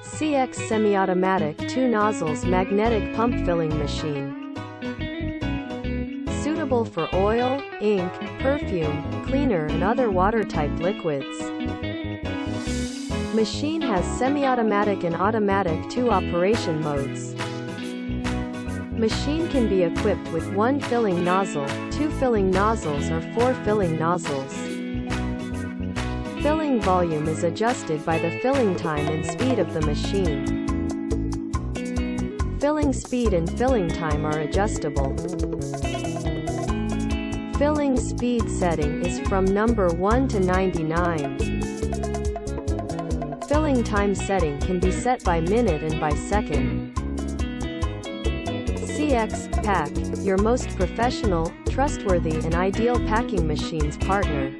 CX semi-automatic 2 nozzles magnetic pump filling machine. Suitable for oil, ink, perfume, cleaner and other water-type liquids. Machine has semi-automatic and automatic 2 operation modes. Machine can be equipped with 1 filling nozzle, 2 filling nozzles or 4 filling nozzles. Filling volume is adjusted by the filling time and speed of the machine. Filling speed and filling time are adjustable. Filling speed setting is from number 1 to 99. Filling time setting can be set by minute and by second. CX Pack, your most professional, trustworthy and ideal packing machines partner.